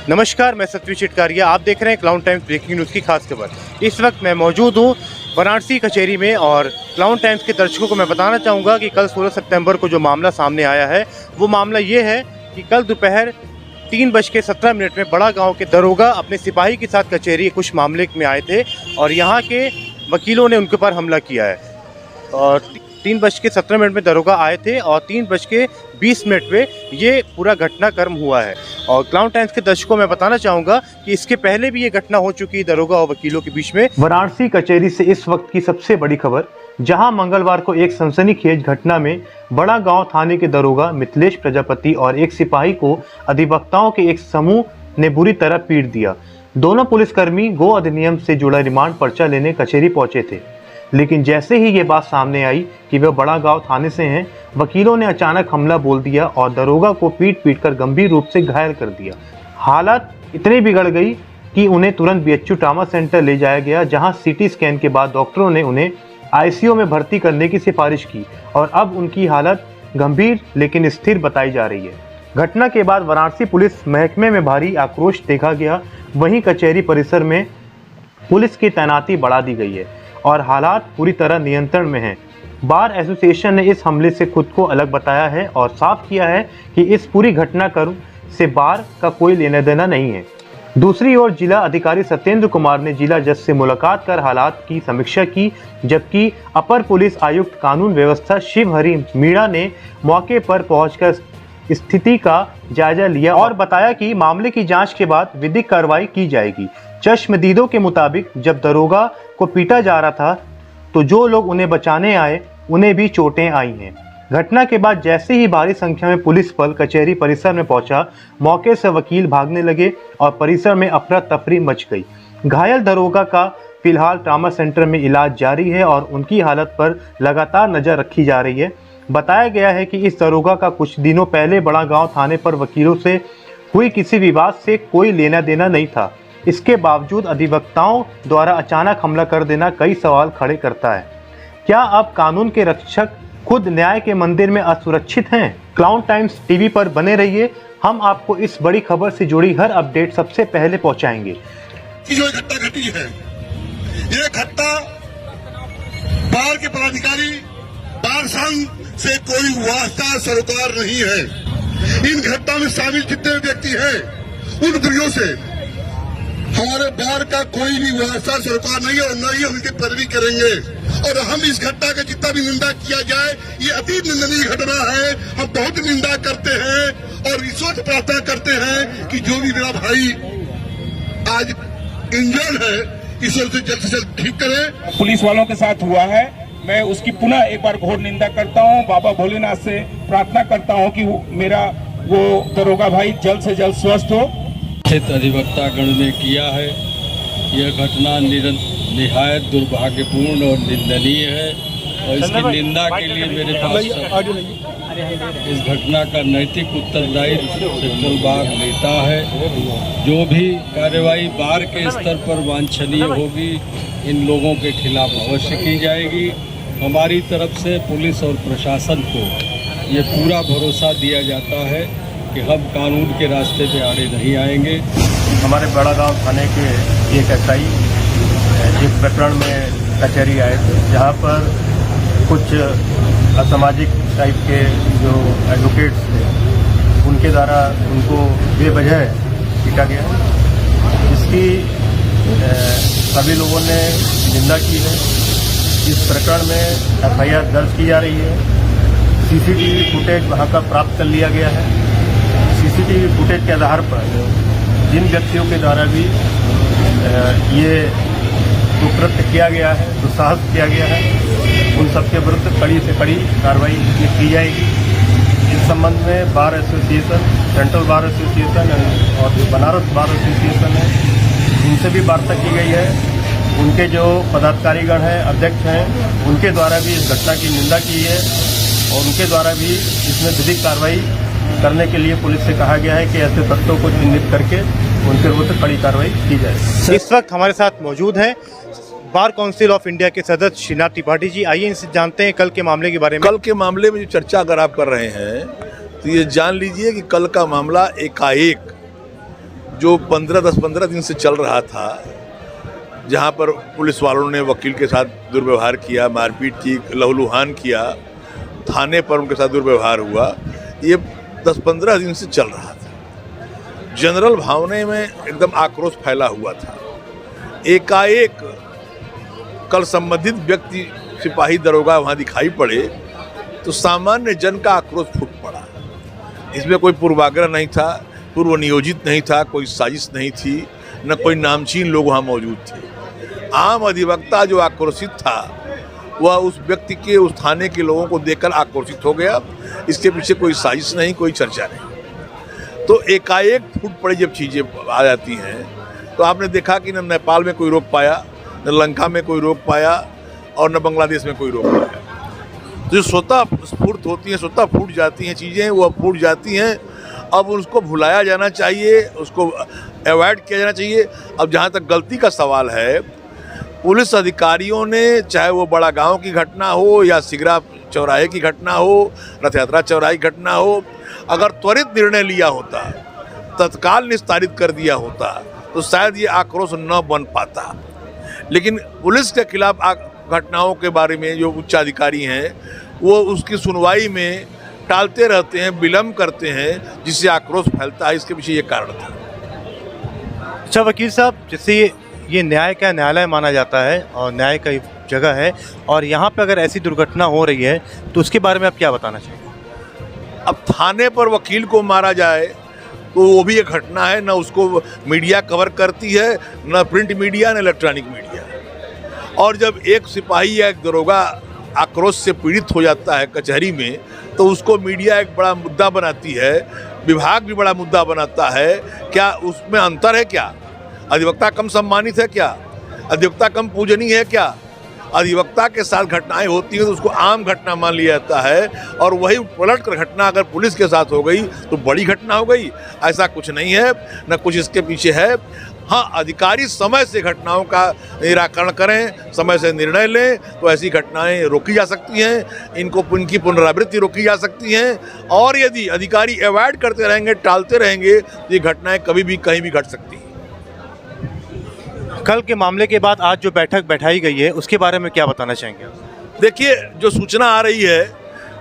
नमस्कार, मैं सत्यवीर चिटकारिया। आप देख रहे हैं क्लाउन टाइम्स ब्रेकिंग न्यूज़ की खास खबर। इस वक्त मैं मौजूद हूँ वाराणसी कचहरी में और क्लाउन टाइम्स के दर्शकों को मैं बताना चाहूँगा कि कल 16 सितंबर को जो मामला सामने आया है वो मामला ये है कि कल दोपहर 3:17 में बड़ा गांव के दरोगा अपने सिपाही के साथ कचहरी कुछ मामले में आए थे और यहाँ के वकीलों ने उनके ऊपर हमला किया है। और 3:17 में दरोगा आए थे और 3:20 पे ये पूरा घटनाक्रम हुआ है। और क्लाउन टाइम्स के दर्शकों को मैं बताना चाहूँगा कि इसके पहले भी ये घटना हो चुकी है दरोगा और वकीलों के बीच में। वाराणसी कचहरी से इस वक्त की सबसे बड़ी खबर, जहां मंगलवार को एक सनसनीखेज घटना में बड़ा गांव थाने के दरोगा मिथिलेश प्रजापति और एक सिपाही को अधिवक्ताओं के एक समूह ने बुरी तरह पीट दिया। दोनों पुलिसकर्मी गो अधिनियम से जुड़ा रिमांड पर्चा लेने कचहरी पहुंचे थे, लेकिन जैसे ही ये बात सामने आई कि वह बड़ा गांव थाने से हैं, वकीलों ने अचानक हमला बोल दिया और दरोगा को पीट कर गंभीर रूप से घायल कर दिया। हालत इतनी बिगड़ गई कि उन्हें तुरंत बीएचयू ट्रॉमा सेंटर ले जाया गया, जहां सीटी स्कैन के बाद डॉक्टरों ने उन्हें आईसीयू में भर्ती करने की सिफारिश की और अब उनकी हालत गंभीर लेकिन स्थिर बताई जा रही है। घटना के बाद वाराणसी पुलिस महकमे में भारी आक्रोश देखा गया। वहीं कचहरी परिसर में पुलिस की तैनाती बढ़ा दी गई है और हालात पूरी तरह नियंत्रण में हैं। बार एसोसिएशन ने इस हमले से खुद को अलग बताया है और साफ किया है कि इस पूरी घटनाक्रम से बार का कोई लेना देना नहीं है। दूसरी ओर जिला अधिकारी सत्येंद्र कुमार ने जिला जज से मुलाकात कर हालात की समीक्षा की, जबकि अपर पुलिस आयुक्त कानून व्यवस्था शिव हरि मीणा ने मौके पर पहुंचकर स्थिति का जायजा लिया और बताया कि मामले की जांच के बाद विधिक कार्रवाई की जाएगी। चश्मदीदों के मुताबिक जब दरोगा को पीटा जा रहा था तो जो लोग उन्हें बचाने आए उन्हें भी चोटें आई हैं। घटना के बाद जैसे ही भारी संख्या में पुलिस बल कचहरी परिसर में पहुंचा, मौके से वकील भागने लगे और परिसर में अफरा तफरी मच गई। घायल दरोगा का फिलहाल ट्रॉमा सेंटर में इलाज जारी है और उनकी हालत पर लगातार नजर रखी जा रही है। बताया गया है कि इस दरोगा का कुछ दिनों पहले बड़ा गांव थाने पर वकीलों से हुई किसी विवाद से कोई लेना देना नहीं था। इसके बावजूद अधिवक्ताओं द्वारा अचानक हमला कर देना कई सवाल खड़े करता है। क्या अब कानून के रक्षक खुद न्याय के मंदिर में असुरक्षित हैं? क्लाउन टाइम्स टीवी पर बने रहिए, हम आपको इस बड़ी खबर से जुड़ी हर अपडेट सबसे पहले पहुंचाएंगे। जो घटना घटी है, ये घटना बार के पदाधिकारी बार संघ से कोई वास्ता सरोकार नहीं है। इन घटना में शामिल जितने व्यक्ति हैं उन गुरियों से हमारे बार का कोई भी वास्ता सरोकार नहीं है और न ही उनकी पैरवी करेंगे। और हम इस घटना का जितना भी निंदा किया जाए, ये अति निंदनीय घटना है। हम बहुत निंदा करते हैं और ईश्वर से प्रार्थना करते हैं कि जो भी मेरा भाई आज इंजर्ड है, ईश्वर से जल्द ठीक करे। पुलिस वालों के साथ हुआ है, मैं उसकी पुनः एक बार घोर निंदा करता हूं। बाबा भोलेनाथ से प्रार्थना करता हूं कि मेरा वो दरोगा भाई जल्द से जल्द स्वस्थ हो। अधिवक्ता गण ने किया है, यह घटना निहायत दुर्भाग्यपूर्ण और निंदनीय है और इसकी निंदा के लिए मेरे पास इस घटना का नैतिक उत्तरदायित्व सेंट्रल बार लेता है। जो भी कार्रवाई बार के स्तर पर वांछनीय होगी, इन लोगों के खिलाफ अवश्य की जाएगी। हमारी तरफ से पुलिस और प्रशासन को ये पूरा भरोसा दिया जाता है कि हम कानून के रास्ते पे आड़े नहीं आएंगे। हमारे बड़ा गांव थाने के एक एसआई एक प्रकरण में कचहरी आए थे, जहां पर कुछ असामाजिक टाइप के जो एडवोकेट्स थे उनके द्वारा उनको बेवजह पीटा गया। इसकी सभी लोगों ने निंदा की है। इस प्रकरण में एफआईआर दर्ज की जा रही है। सीसीटीवी फुटेज वहां का प्राप्त कर लिया गया है। सीसीटीवी फुटेज के आधार पर जिन व्यक्तियों के द्वारा भी ये कुकृत्य किया गया है, दुस्साहस किया गया है, उन सबके विरुद्ध कड़ी से कड़ी कार्रवाई की जाएगी। इस संबंध में bar association, central bar association और जो बनारस बार एसोसिएशन है, उनसे भी वार्ता की गई है। उनके जो पदाधिकारीगण हैं, अध्यक्ष हैं, उनके द्वारा भी इस घटना की निंदा की है और उनके द्वारा भी इसमें विधिक कार्रवाई करने के लिए पुलिस से कहा गया है कि ऐसे तत्वों को चिन्हित करके उनके विरुद्ध कड़ी कार्रवाई की जाए। इस वक्त हमारे साथ मौजूद हैं बार काउंसिल ऑफ इंडिया के सदस्य श्रीनाथ त्रिपाठी जी। आइए इनसे जानते हैं कल के मामले के बारे में। कल के मामले में जो चर्चा अगर आप कर रहे हैं तो ये जान लीजिए कि कल का मामला एकाएक जो 10-15 दिन से चल रहा था, जहाँ पर पुलिस वालों ने वकील के साथ दुर्व्यवहार किया, मारपीट की, लहूलुहान किया, थाने पर उनके साथ दुर्व्यवहार हुआ, ये 10-15 दिन से चल रहा था। जनरल भावना में एकदम आक्रोश फैला हुआ था। एकाएक कल संबंधित व्यक्ति सिपाही दरोगा वहाँ दिखाई पड़े तो सामान्य जन का आक्रोश फूट पड़ा। इसमें कोई पूर्वाग्रह नहीं था, पूर्व नियोजित नहीं था, कोई साजिश नहीं थी, न कोई नामचीन लोग वहाँ मौजूद थे। आम अधिवक्ता जो आक्रोशित था वह उस व्यक्ति के, उस थाने के लोगों को देखकर आक्रोशित हो गया। इसके पीछे कोई साजिश नहीं, कोई चर्चा नहीं। तो एकाएक फूट पड़ी जब चीज़ें आ जाती हैं तो आपने देखा कि न नेपाल में कोई रोक पाया, न लंका में कोई रोक पाया और न बांग्लादेश में कोई रोक पाया। तो जो स्वतः स्फूर्त होती हैं, स्वतः फूट जाती हैं चीज़ें, वो फूट जाती हैं। अब उसको भुलाया जाना चाहिए, उसको अवॉइड किया जाना चाहिए। अब जहाँ तक गलती का सवाल है, पुलिस अधिकारियों ने, चाहे वो बड़ा गांव की घटना हो या सिगरा चौराहे की घटना हो, रथ यात्रा चौराहे की घटना हो, अगर त्वरित निर्णय लिया होता, तत्काल निस्तारित कर दिया होता तो शायद ये आक्रोश न बन पाता। लेकिन पुलिस के खिलाफ घटनाओं के बारे में जो उच्चाधिकारी हैं वो उसकी सुनवाई में टालते रहते हैं, विलम्ब करते हैं, जिससे आक्रोश फैलता है। इसके पीछे ये कारण था। अच्छा वकील साहब, जैसे ये न्याय का न्यायालय माना जाता है और न्याय का जगह है, और यहाँ पे अगर ऐसी दुर्घटना हो रही है तो उसके बारे में आप क्या बताना चाहेंगे? अब थाने पर वकील को मारा जाए तो वो भी एक घटना है। न उसको मीडिया कवर करती है, न प्रिंट मीडिया, न इलेक्ट्रॉनिक मीडिया। और जब एक सिपाही या एक दरोगा आक्रोश से पीड़ित हो जाता है कचहरी में, तो उसको मीडिया एक बड़ा मुद्दा बनाती है, विभाग भी बड़ा मुद्दा बनाता है। क्या उसमें अंतर है? क्या अधिवक्ता कम सम्मानित है? क्या अधिवक्ता कम पूजनीय है? क्या अधिवक्ता के साथ घटनाएं होती हैं तो उसको आम घटना मान लिया जाता है, और वही पलट कर घटना अगर पुलिस के साथ हो गई तो बड़ी घटना हो गई। ऐसा कुछ नहीं है, न कुछ इसके पीछे है। हाँ, अधिकारी समय से घटनाओं का निराकरण करें, समय से निर्णय लें तो ऐसी घटनाएं रोकी जा सकती हैं, इनकी पुनरावृत्ति रोकी जा सकती हैं। और यदि अधिकारी अवॉइड करते रहेंगे, टालते रहेंगे, तो ये घटनाएं कभी भी कहीं भी घट सकती हैं। कल के मामले के बाद आज जो बैठक बैठाई गई है उसके बारे में क्या बताना चाहेंगे आप? देखिए, जो सूचना आ रही है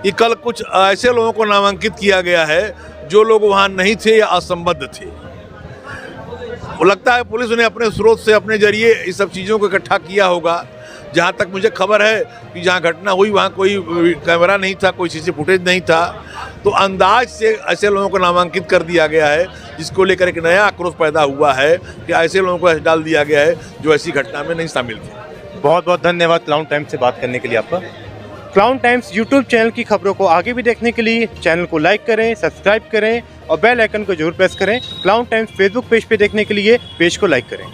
कि कल कुछ ऐसे लोगों को नामांकित किया गया है जो लोग वहाँ नहीं थे या असंबद्ध थे। वो लगता है पुलिस ने अपने स्रोत से, अपने जरिए इस सब चीज़ों को इकट्ठा किया होगा। जहाँ तक मुझे खबर है कि जहाँ घटना हुई वहाँ कोई कैमरा नहीं था, कोई सीसी फुटेज नहीं था, तो अंदाज से ऐसे लोगों को नामांकित कर दिया गया है, जिसको लेकर एक नया आक्रोश पैदा हुआ है कि ऐसे लोगों को डाल दिया गया है जो ऐसी घटना में नहीं शामिल थे। बहुत बहुत धन्यवाद क्लाउन टाइम्स से बात करने के लिए आपका। क्लाउन टाइम्स यूट्यूब चैनल की खबरों को आगे भी देखने के लिए चैनल को लाइक करें, सब्सक्राइब करें और बेल आइकन को जरूर प्रेस करें। क्लाउन टाइम्स फेसबुक पेज पे देखने के लिए पेज को लाइक करें।